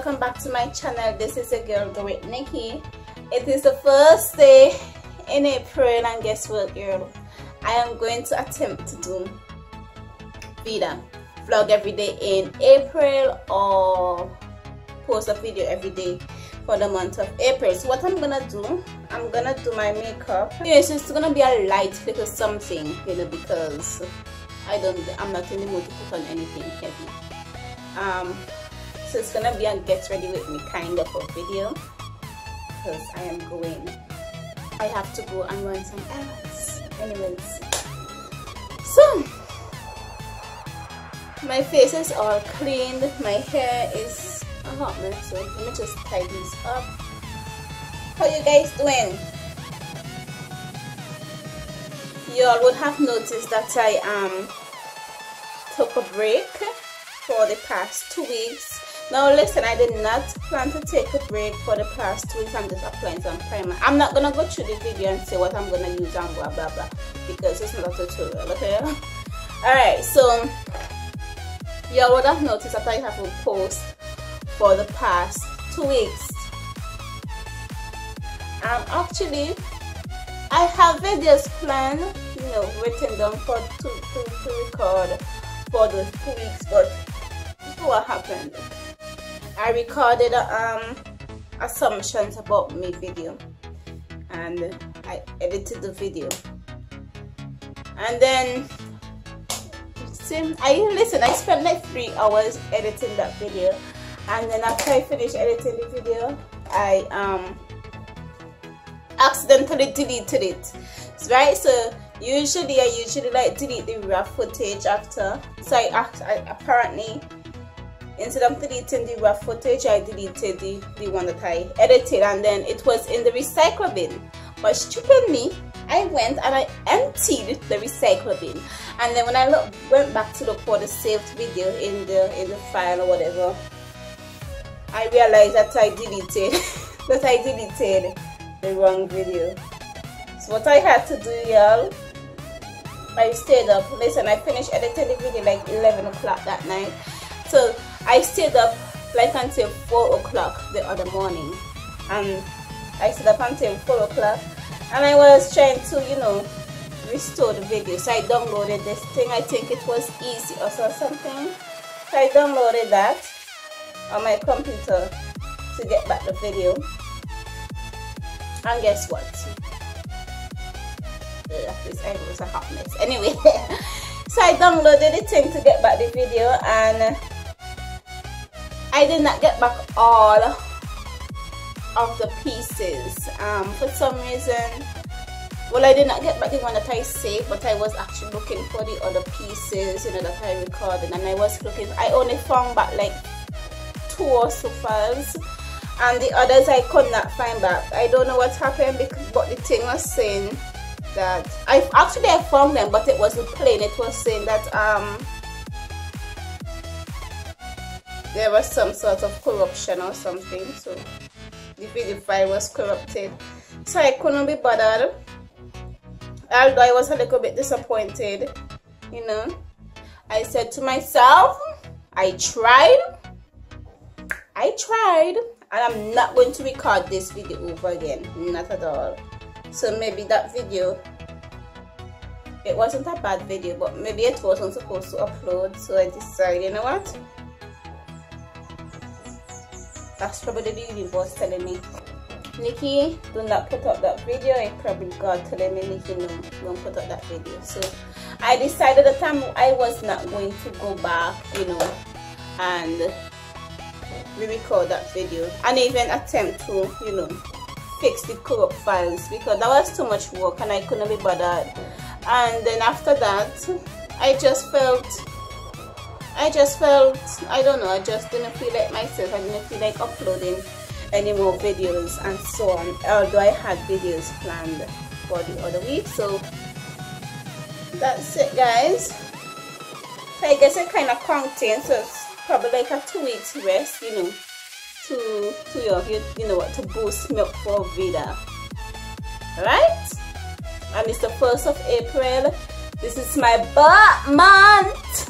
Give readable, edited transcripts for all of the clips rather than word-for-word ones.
welcome back to my channel. This is your girl Growwithniki. It is the first day in April, and guess what, girl? I am going to attempt to do VEDA vlog every day in April, or post a video every day for the month of April. So what I'm gonna do, I'm gonna do my makeup. Yes, it's gonna be a light little something, you know, because I'm not in the mood to put on anything heavy. So it's gonna be a get ready with me kind of a video, because I have to go and run some errands. Anyways, so my face is all cleaned, my hair is a hot mess, so let me just tie these up. How you guys doing? You all would have noticed that I took a break for the past 2 weeks. Now listen, I did not plan to take a break for the past 2 weeks. I'm just applying some primer. I'm not gonna go through the video and say what I'm gonna use and blah blah blah, because it's not a tutorial, okay? Alright, so you all would have noticed that I haven't posted for the past 2 weeks. Actually, I have videos planned, you know, written down to record for those 2 weeks, but what happened? I recorded assumptions about me video, and I edited the video, and then I spent like 3 hours editing that video, and then after I finished editing the video, I accidentally deleted it, right? So I usually like delete the raw footage after. So I apparently, instead of deleting the raw footage, I deleted the one that I edited, and then it was in the recycle bin. But stupid me, I went and I emptied the recycle bin, and then when I went back to look for the saved video in the file or whatever, I realized that I deleted the wrong video. So what I had to do, y'all, I stayed up. Listen, I finished editing the video like 11 o'clock that night, so I stayed up like until 4 o'clock the other morning, and I stayed up until 4 o'clock, and I was trying to, you know, restore the video. So I downloaded this thing, I think it was Easy or something. So I downloaded that on my computer to get back the video, and guess what? This was a hot mess. Anyway, so I downloaded the thing to get back the video, and I did not get back all of the pieces. For some reason, well, I did not get back the one that I saved, but I was actually looking for the other pieces, you know, that I recorded, and I only found back like 2 or so files, and the others I could not find back. I don't know what happened, but the thing was saying that I found them, but it wasn't plain. It was saying that there was some sort of corruption or something, so the video file was corrupted, so I couldn't be bothered. Although I was a little bit disappointed, you know, I said to myself, I tried, and I'm not going to record this video over again, not at all. So maybe that video, it wasn't a bad video, but maybe it wasn't supposed to upload. So I decided, you know what, that's probably the universe telling me, Nikki, do not put up that video. It's probably God telling me, Nikki, no, don't put up that video. So I decided that I was not going to go back, you know, and re-record that video and even attempt to, you know, fix the corrupt files, because that was too much work and I couldn't be bothered. And then after that, I just felt, I don't know, I just didn't feel like myself. I didn't feel like uploading any more videos and so on, although I had videos planned for the other week. So that's it, guys. So I guess it kind of counting, so it's probably like a 2 weeks rest, you know, to you know what, to boost me up for VEDA, right? And it's the 1st of April. This is my birth month.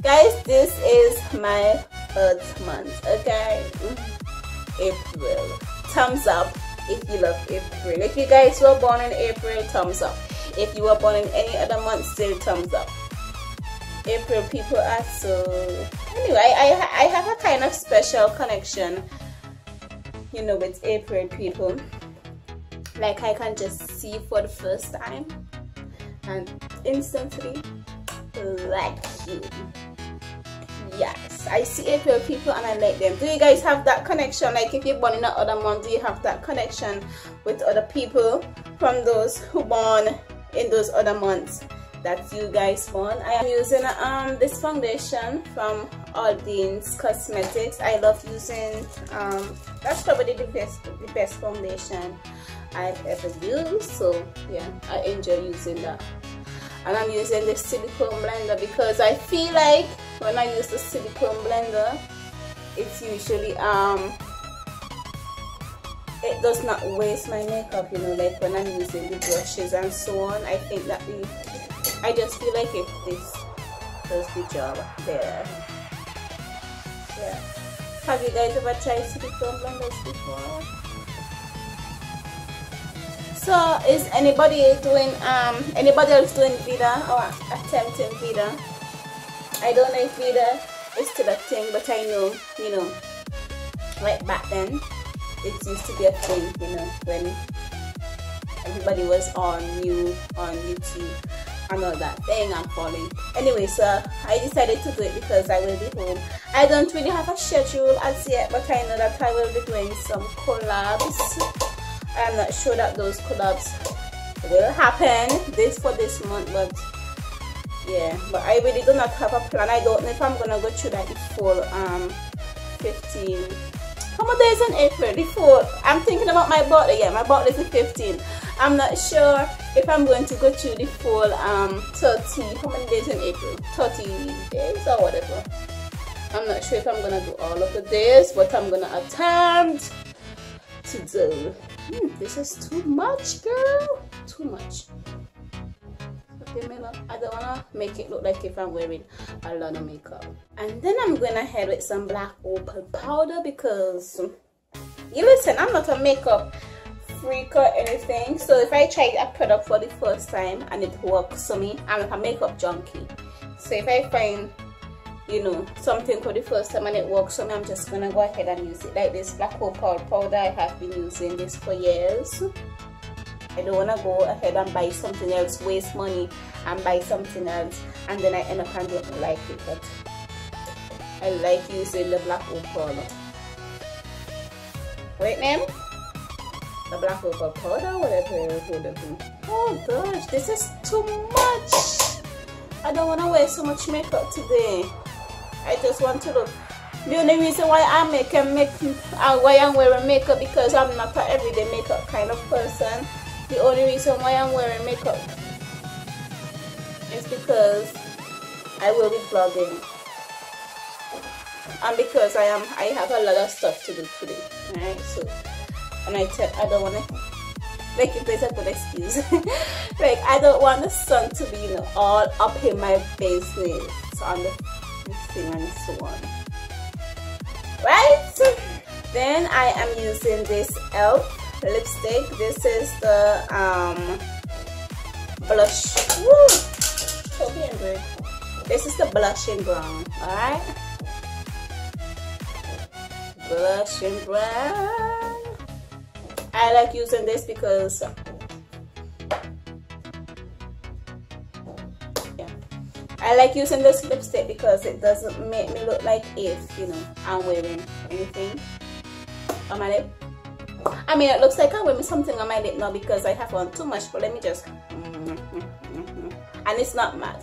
Guys, this is my Earth month, okay? April. Thumbs up if you love April. If you guys were born in April, thumbs up. If you were born in any other month, still thumbs up. April people are so... Anyway, I have a kind of special connection, you know, with April people. Like, I can just see for the first time and instantly like you. Yes, I see April people and I like them. Do you guys have that connection? Like, if you're born in another month, do you have that connection with other people from those who born in those other months that you guys born? I am using this foundation from Aldine's Cosmetics. I love using that's probably the best foundation I've ever used. So yeah, I enjoy using that. And I'm using the silicone blender because I feel like when I use the silicone blender, it's usually it does not waste my makeup, you know, like when I'm using the brushes and so on. I think that I just feel like this does the job there. Yeah. Have you guys ever tried silicone blenders before? So is anybody else doing VEDA or attempting VEDA? I don't know if VEDA is still a thing, but I know, you know, like back then it used to be a thing, you know, when everybody was on YouTube and all that thing and falling. Anyway, so I decided to do it because I will be home. I don't really have a schedule as yet, but I know that I will be doing some collabs. I'm not sure that those collabs will happen for this month, but yeah, but I really do not have a plan. I don't know if I'm gonna go through that full 15. How many days in April? The 4th. I'm thinking about my birthday. Yeah, my birthday is the 15th. I'm not sure if I'm going to go through the full 30. How many days in April? 30 days or whatever. I'm not sure if I'm gonna do all of the days, but I'm gonna attempt to do. This is too much, girl. Too much. Okay, I don't wanna make it look like if I'm wearing a lot of makeup. And then I'm going ahead with some black opal powder because you listen, I'm not a makeup freak or anything. So if I try a product for the first time and it works for me, I'm like a makeup junkie. So if I find, you know, something for the first time and it works for me, I'm just gonna go ahead and use it. Like this black opal powder, I have been using this for years. I don't want to go ahead and buy something else, waste money and buy something else, and then I end up and don't like it. But I like using the black opal. Wait, name? The black opal powder, whatever. Oh gosh, this is too much. I don't want to wear so much makeup today. I just want to look. The only reason why I'm wearing makeup because I'm not an everyday makeup kind of person. The only reason why I'm wearing makeup is because I will be vlogging and because I have a lot of stuff to do today. Alright, so and I don't want to, like, if there's a good excuse, like I don't want the sun to be, you know, all up in my business on the thing and so on. Right? Then I am using this e.l.f. lipstick. This is the blush. Woo! This is the blushing brown. Alright? Blushing brown. I like using this because I like using this lipstick because it doesn't make me look like if, you know, I'm wearing anything on my lip. I mean, it looks like I'm wearing something on my lip now because I have on too much, but let me just and it's not matte.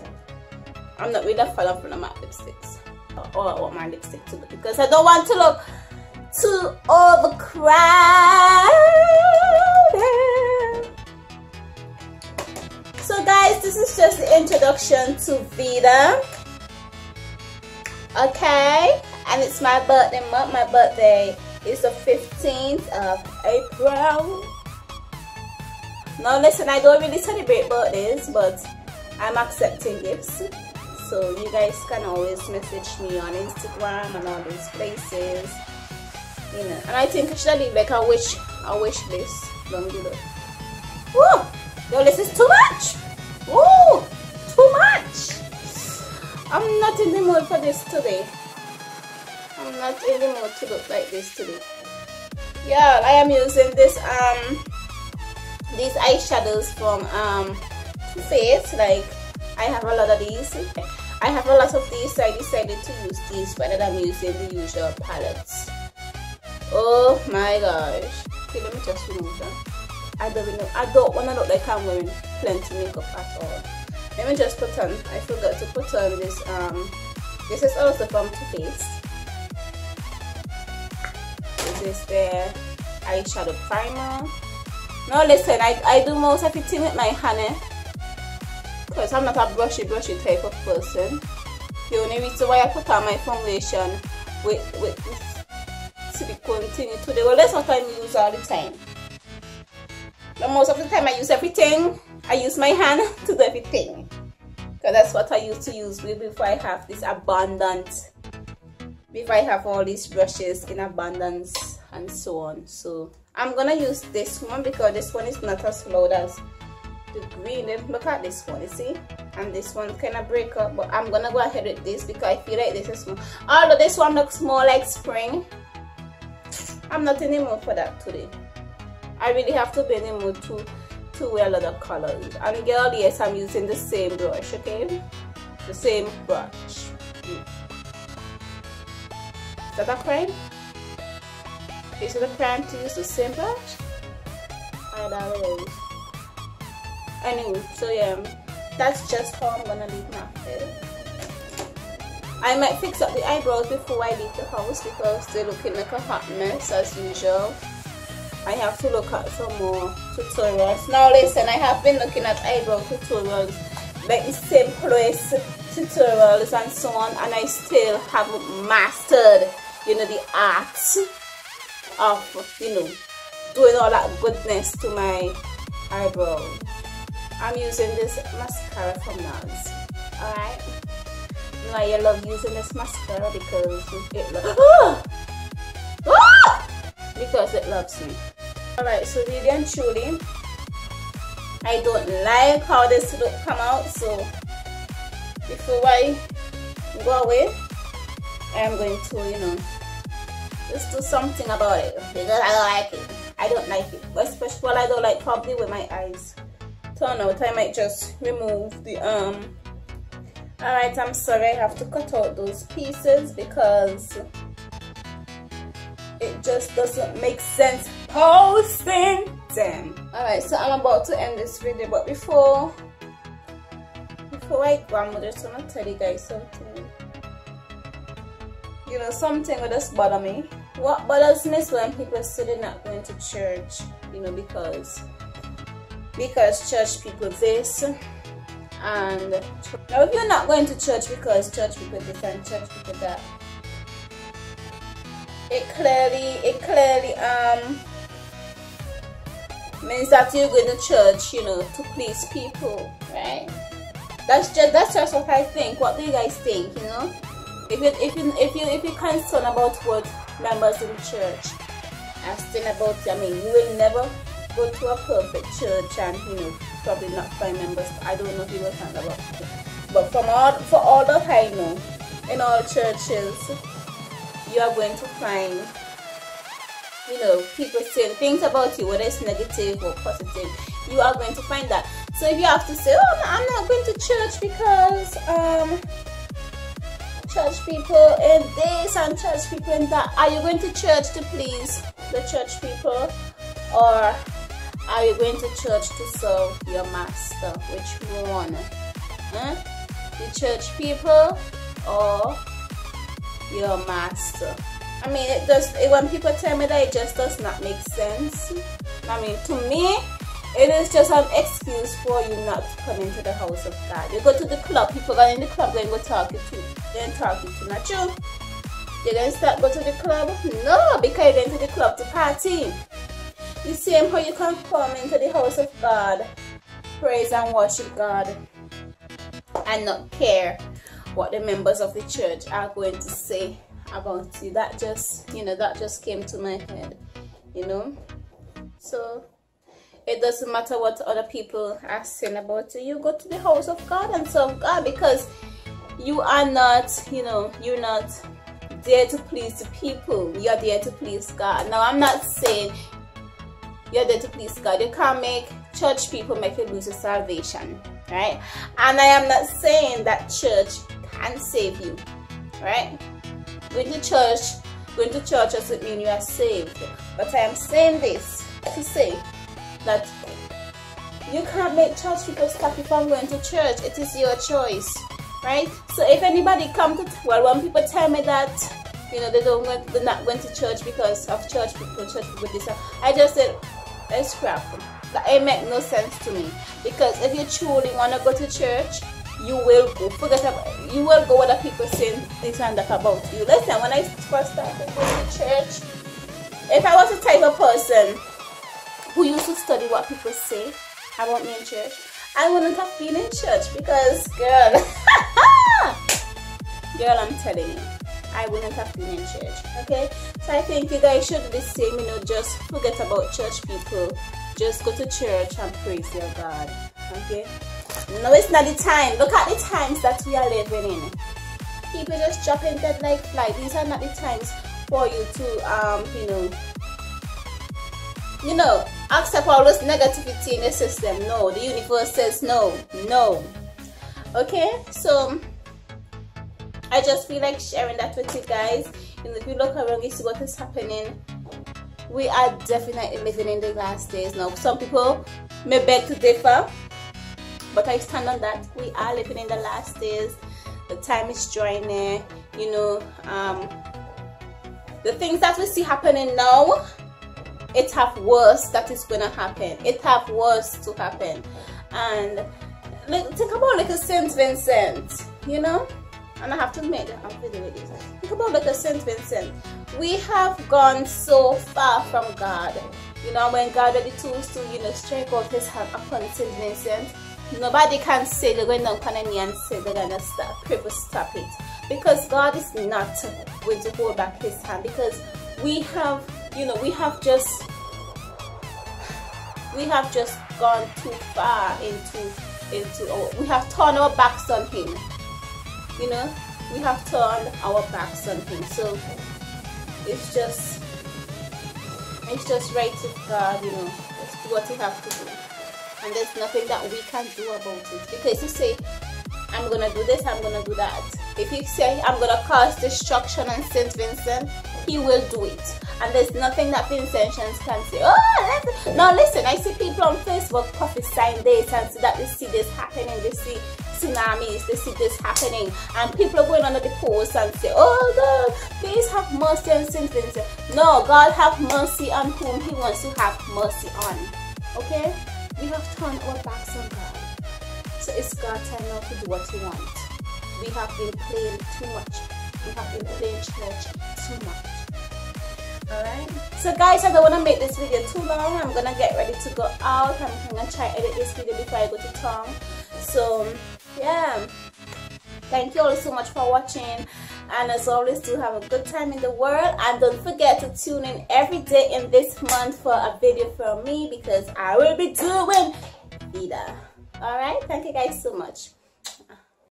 I'm not really a fan of matte lipsticks, or I want my lipstick to look, because I don't want to look too overcrowded. So guys, this is just the introduction to VEDA. Okay, and it's my birthday month. My birthday is the 15th of April. Now listen, I don't really celebrate birthdays, but I'm accepting gifts. So you guys can always message me on Instagram and all these places, you know. And I think I should leave like a wish list. Don't do that. Whoa! Yo, this is too much! Whoa! Too much! I'm not in the mood for this today. I'm not in the mood to look like this today. Yeah, I am using this these eyeshadows from Too Faced. Like, I have a lot of these. I have a lot of these, so I decided to use these rather than using the usual palettes. Oh my gosh. Okay, let me just remove that. I don't want to look like I'm wearing plenty makeup at all. Let me just put on, I forgot to put on this, this is also from Too Faced. This is the eyeshadow primer. Now listen, I do most of it with my hand, because I'm not a brushy type of person. The only reason why I put on my foundation with silicone thingy today, well, that's what I use all the time. But most of the time I use everything. I use my hand to do everything, because that's what I used to use before I have this abundant, before I have all these brushes in abundance and so on. So I'm gonna use this one because this one is not as loud as the green. Look at this one, you see, and this one kind of break up, but I'm gonna go ahead with this because I feel like this is more, although this one looks more like spring, I'm not in the mood for that today. I really have to be in the mood to wear a lot of colors. And girl, yes, I'm using the same brush, okay, the same brush. Is that a crime? Is it a crime to use the same brush? I know it is. Anyway, so yeah, that's just how I'm gonna leave my hair. I might fix up the eyebrows before I leave the house because they're looking like a hot mess as usual. I have to look at some more tutorials. Now listen, I have been looking at eyebrow tutorials, like the simplest tutorials and so on, and I still haven't mastered, you know, the art of, you know, doing all that goodness to my eyebrow. I'm using this mascara from NARS. Alright? You know, I love using this mascara because because it loves me. Alright, so really and truly, I don't like how this look come out, so before I go away, I'm going to, you know, just do something about it because I don't like it. I don't like it, but especially what I don't like probably with my eyes turn out. I might just remove the Alright, I'm sorry, I have to cut out those pieces because it just doesn't make sense posting them. Alright, so I'm about to end this video, but before I go, I'm just gonna tell you guys something. You know, something will just bother me. What bothers me is when people say they're not going to church, you know, because church people this, and now if you're not going to church because church people this and church people that, it clearly means that you're going to church, you know, to please people, right? That's just what I think. What do you guys think? You know, if you're concerned about what members in the church, asking about, I mean, you will never go to a perfect church and, you know, probably not find members. I don't know if you will find about it, but for all that I know, in all churches, you are going to find, you know, people saying things about you, whether it's negative or positive. You are going to find that. So if you have to say, oh, I'm not going to church because church people in this and church people in that, are you going to church to please the church people, or are you going to church to serve your master? Which one? Huh? The church people or your master? I mean, when people tell me that, it just does not make sense. I mean, to me, it is just an excuse for you not to come into the house of God. You go to the club, people go in the club, going to go talk you to, then talk you to, not you. You're going to start go to the club? No, because you're going to the club to party. The same how you can come into the house of God, praise and worship God, and not care what the members of the church are going to say about you. That just, that just came to my head, So it doesn't matter what other people are saying about you. You go to the house of God and serve God, because you are not, you're not there to please the people. You're there to please God. Now, I'm not saying you're there to please God. You can't make church people make you lose your salvation, right? And I am not saying that church can save you, right? Going to church doesn't mean you are saved. But I am saying this to say that you can't make church people stop you from going to church. It is your choice, right? So if anybody come to, when people tell me that, they're not going to church because of church people this, I just said, it's crap. It makes no sense to me. Because if you truly want to go to church, you will go. You will go what people saying this and that about you. Listen, when I first started going to church, if I was the type of person who used to study what people say about me in church, I wouldn't have been in church, because girl, I'm telling you, I wouldn't have been in church. Okay, so I think you guys should be the same. Just forget about church people. Just go to church and praise your God. Okay. No, it's not the time. Look at the times that we are living in. People just dropping dead like flies. These are not the times for you to accept all this negativity in the system. No, the universe says no. Okay, so I just feel like sharing that with you guys. If you look around, you see what is happening. We are definitely living in the last days now. Some people may beg to differ, but I stand on that. We are living in the last days. The time is drawing near. The things that we see happening now, it have worse that is gonna happen. It have worse to happen. And think about like a St. Vincent, and I have to make a video with this. Think about like a St. Vincent. We have gone so far from God. When God had the tools to, strike out his hand upon St. Vincent, nobody can say they're going down on a knee and say they're gonna stop it. Because God is not going to hold back his hand, because we have just gone too far we have turned our backs on him. We have turned our backs on him. So it's just right with God, just do what you have to do. And there's nothing that we can do about it. Because you say, I'm gonna do this, I'm gonna do that. If you say, I'm gonna cause destruction on St. Vincent, he will do it. And there's nothing that Vincentians can say. Now listen, I see people on Facebook prophesying this and say that they see this happening, they see tsunamis, they see this happening, and people are going under the post and say, oh God, please have mercy on St. Vincent. No, God have mercy on whom he wants to have mercy on. Okay? We have turned our backs on God. So it's God's time now to do what he wants. We have been playing too much. We have been playing church too much. Alright? So guys, I don't want to make this video too long. I'm going to get ready to go out. I'm going to try edit this video before I go to town. So, yeah. Thank you all so much for watching. And as always, do have a good time in the world. And don't forget to tune in every day in this month for a video from me, because I will be doing VEDA. Alright? Thank you guys so much.